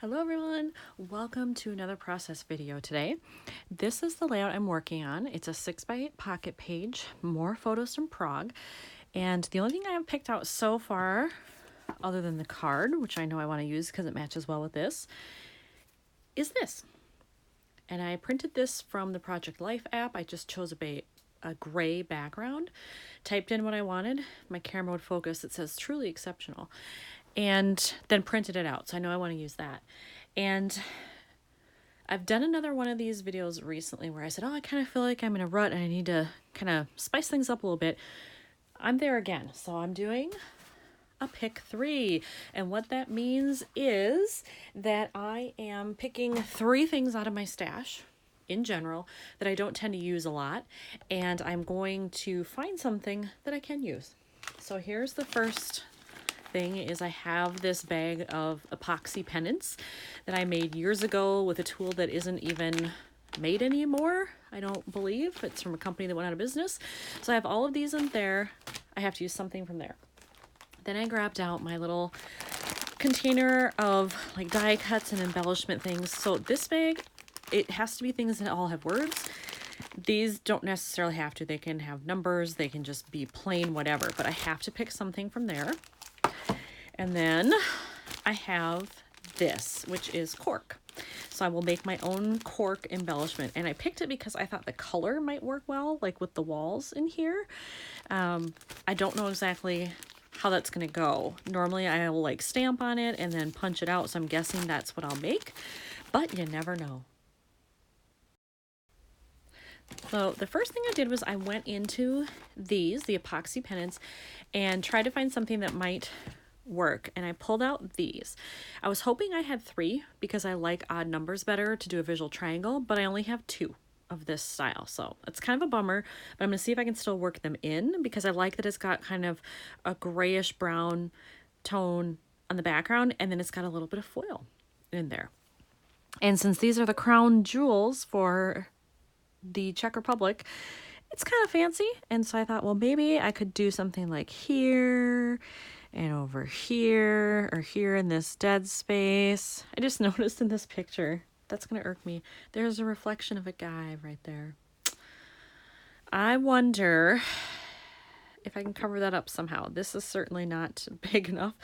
Hello everyone, welcome to another process video today. This is the layout I'm working on. It's a 6x8 pocket page, more photos from Prague. And the only thing I have picked out so far, other than the card, which I know I want to use because it matches well with this, is this. And I printed this from the Project Life app. I just chose a gray background, typed in what I wanted. My camera would focus, it says truly exceptional, and then printed it out. So I know I want to use that. And I've done another one of these videos recently where I said, oh, I kind of feel like I'm in a rut and I need to kind of spice things up a little bit. I'm there again. So I'm doing a pick 3. And what that means is that I am picking 3 things out of my stash in general that I don't tend to use a lot. And I'm going to find something that I can use. So here's the first thing is I have this bag of epoxy pennants that I made years ago with a tool that isn't even made anymore. I don't believe it's from a company that went out of business. So I have all of these in there. I have to use something from there. Then I grabbed out my little container of like die cuts and embellishment things. So this bag, it has to be things that all have words. These don't necessarily have to. They can have numbers. They can just be plain whatever. But I have to pick something from there. And then I have this, which is cork. So I will make my own cork embellishment. And I picked it because I thought the color might work well, like with the walls in here. I don't know exactly how that's going to go. Normally I'll like stamp on it and then punch it out. So I'm guessing that's what I'll make, but you never know. So the first thing I did was I went into the epoxy pennants, and tried to find something that might work, and I pulled out these. I was hoping I had 3 because I like odd numbers better to do a visual triangle, but I only have 2 of this style, so it's kind of a bummer, but I'm gonna see if I can still work them in because I like that it's got kind of a grayish brown tone on the background, and then it's got a little bit of foil in there. And since these are the crown jewels for the Czech Republic, it's kind of fancy, and so I thought, well, maybe I could do something like here and over here, or here in this dead space. I just noticed in this picture, that's gonna irk me, there's a reflection of a guy right there. I wonder if I can cover that up somehow. This is certainly not big enough.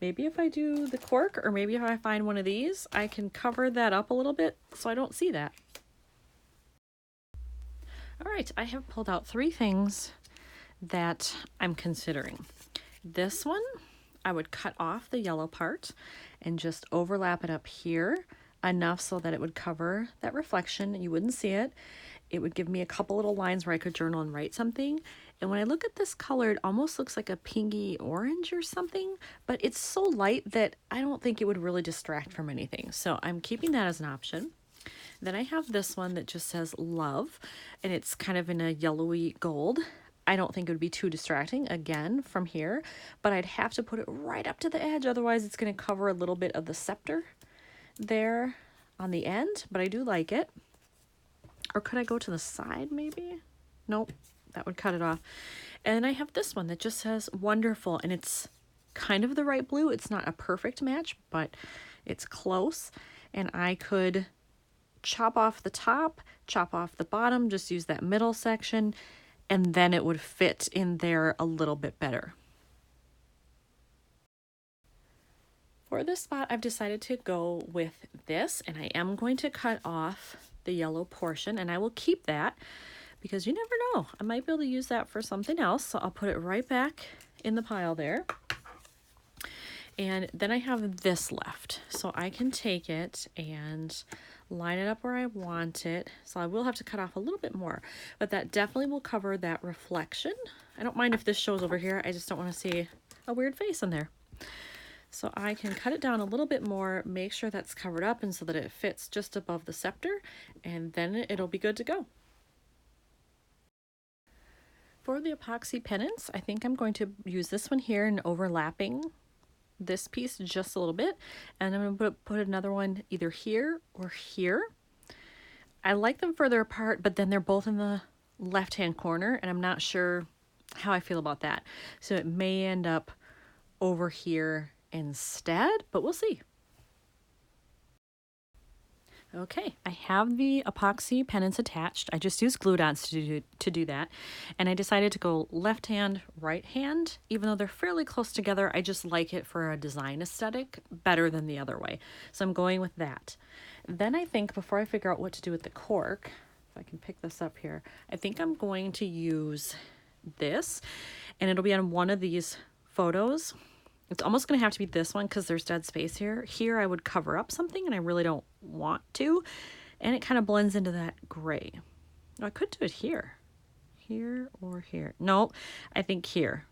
Maybe if I do the cork, or maybe if I find one of these, I can cover that up a little bit so I don't see that. All right, I have pulled out 3 things that I'm considering. This one, I would cut off the yellow part and just overlap it up here enough so that it would cover that reflection. You wouldn't see it. It would give me a couple little lines where I could journal and write something. And when I look at this color, it almost looks like a pinky orange or something, but it's so light that I don't think it would really distract from anything. So I'm keeping that as an option. Then I have this one that just says love, and it's kind of in a yellowy gold. I don't think it would be too distracting, again, from here, but I'd have to put it right up to the edge. Otherwise, it's going to cover a little bit of the scepter there on the end, but I do like it. Or could I go to the side, maybe? Nope, that would cut it off. And then I have this one that just says wonderful, and it's kind of the right blue. It's not a perfect match, but it's close, and I could chop off the top, chop off the bottom, just use that middle section, and then it would fit in there a little bit better. For this spot, I've decided to go with this, and I am going to cut off the yellow portion, and I will keep that because you never know. I might be able to use that for something else, so I'll put it right back in the pile there. And then I have this left, so I can take it and line it up where I want it. So I will have to cut off a little bit more, but that definitely will cover that reflection. I don't mind if this shows over here. I just don't want to see a weird face in there. So I can cut it down a little bit more, make sure that's covered up and so that it fits just above the scepter, and then it'll be good to go. For the epoxy pennants, I think I'm going to use this one here and overlapping this piece just a little bit, and I'm going to put another one either here or here. I like them further apart, but then they're both in the left hand corner, and I'm not sure how I feel about that, so it may end up over here instead, but we'll see. Okay, I have the epoxy pennants attached. I just used glue dots to do that. And I decided to go left hand, right hand. Even though they're fairly close together, I just like it for a design aesthetic better than the other way. So I'm going with that. Then I think before I figure out what to do with the cork, if I can pick this up here, I think I'm going to use this. And it'll be on one of these photos. It's almost going to have to be this one because there's dead space here. Here I would cover up something and I really don't want to. And it kind of blends into that gray. Oh, I could do it here. Here or here. No, I think here.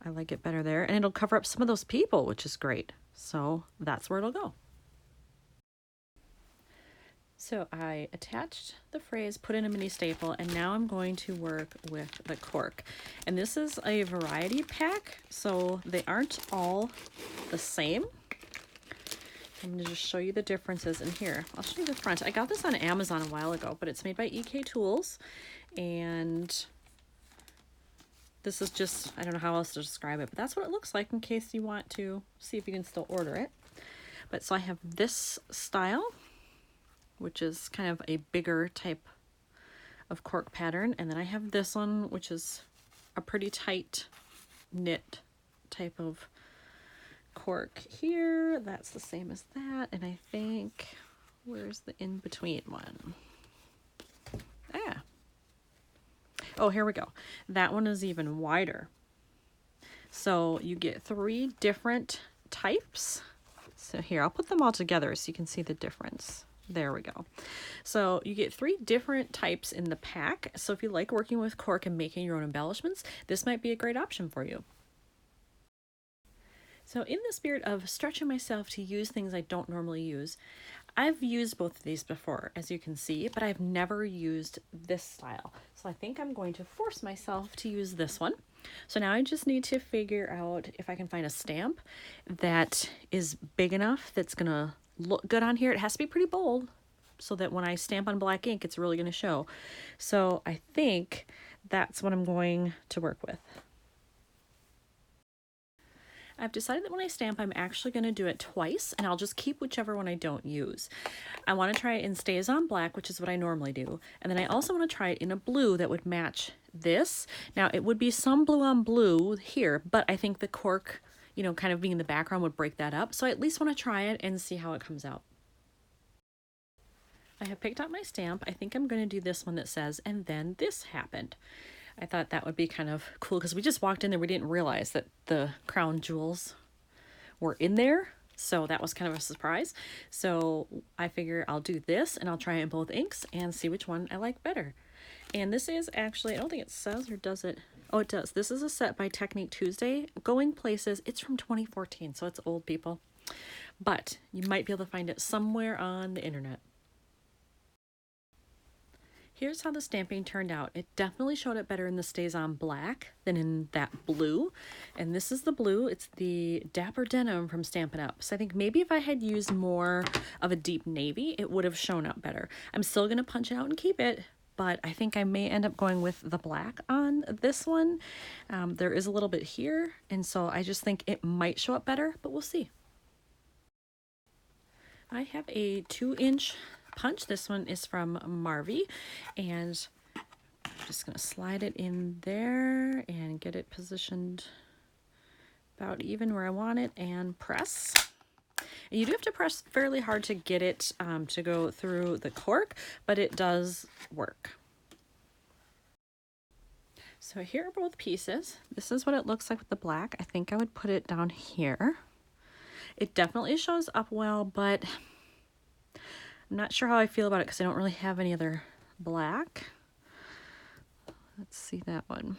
I like it better there. And it'll cover up some of those people, which is great. So that's where it'll go. So I attached the phrase, put in a mini staple, and now I'm going to work with the cork. And this is a variety pack, so they aren't all the same. I'm going to just show you the differences in here. I'll show you the front. I got this on Amazon a while ago, but it's made by EK Tools. And this is just, I don't know how else to describe it, but that's what it looks like in case you want to see if you can still order it. But so I have this style, which is kind of a bigger type of cork pattern. And then I have this one, which is a pretty tight knit type of cork here. That's the same as that. And I think, where's the in-between one? Ah. Oh, here we go. That one is even wider. So you get 3 different types. So here, I'll put them all together so you can see the difference. There we go. So you get 3 different types in the pack. So if you like working with cork and making your own embellishments, this might be a great option for you. So in the spirit of stretching myself to use things I don't normally use, I've used both of these before, as you can see, but I've never used this style. So I think I'm going to force myself to use this one. So now I just need to figure out if I can find a stamp that is big enough that's gonna look good on here. It has to be pretty bold so that when I stamp on black ink, it's really going to show. So I think that's what I'm going to work with. I've decided that when I stamp, I'm actually going to do it twice, and I'll just keep whichever one I don't use. I want to try it in Stays On Black, which is what I normally do. And then I also want to try it in a blue that would match this. Now, it would be some blue on blue here, but I think the cork, you know, kind of being in the background would break that up. So I at least want to try it and see how it comes out. I have picked out my stamp. I think I'm going to do this one that says, and then this happened. I thought that would be kind of cool because we just walked in there. We didn't realize that the crown jewels were in there. So that was kind of a surprise. So I figure I'll do this and I'll try it in both inks and see which one I like better. And this is actually, I don't think it says or does it. Oh, it does. This is a set by Technique Tuesday. Going Places. It's from 2014, so it's old, people. But you might be able to find it somewhere on the internet. Here's how the stamping turned out. It definitely showed it better in the Stays On Black than in that blue. And this is the blue. It's the Dapper Denim from Stampin' Up. So I think maybe if I had used more of a deep navy, it would have shown up better. I'm still going to punch it out and keep it, but I think I may end up going with the black on this one. There is a little bit here, and so I just think it might show up better, but we'll see. I have a 2-inch punch. This one is from Marvy, and I'm just going to slide it in there and get it positioned about even where I want it and press. And you do have to press fairly hard to get it to go through the cork, but it does work. So here are both pieces. This is what it looks like with the black. I think I would put it down here. It definitely shows up well, but I'm not sure how I feel about it because I don't really have any other black. Let's see that one.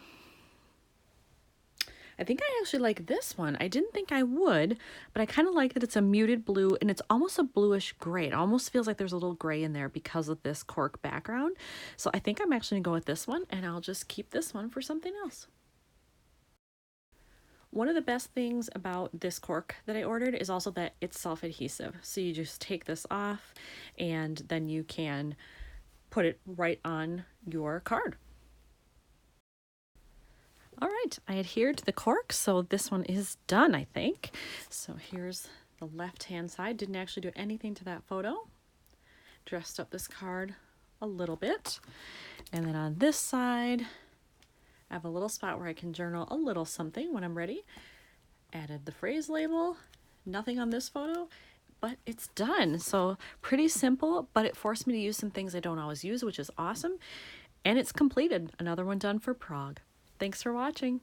I think I actually like this one. I didn't think I would, but I kind of like that it's a muted blue and it's almost a bluish gray. It almost feels like there's a little gray in there because of this cork background. So I think I'm actually gonna go with this one, and I'll just keep this one for something else. One of the best things about this cork that I ordered is also that it's self-adhesive. So you just take this off and then you can put it right on your card. All right, I adhered to the cork, so this one is done, I think. So here's the left-hand side. Didn't actually do anything to that photo. dressed up this card a little bit. And then on this side, I have a little spot where I can journal a little something when I'm ready. Added the phrase label, nothing on this photo, but it's done. So pretty simple, but it forced me to use some things I don't always use, which is awesome. And it's completed. Another one done for Prague. Thanks for watching.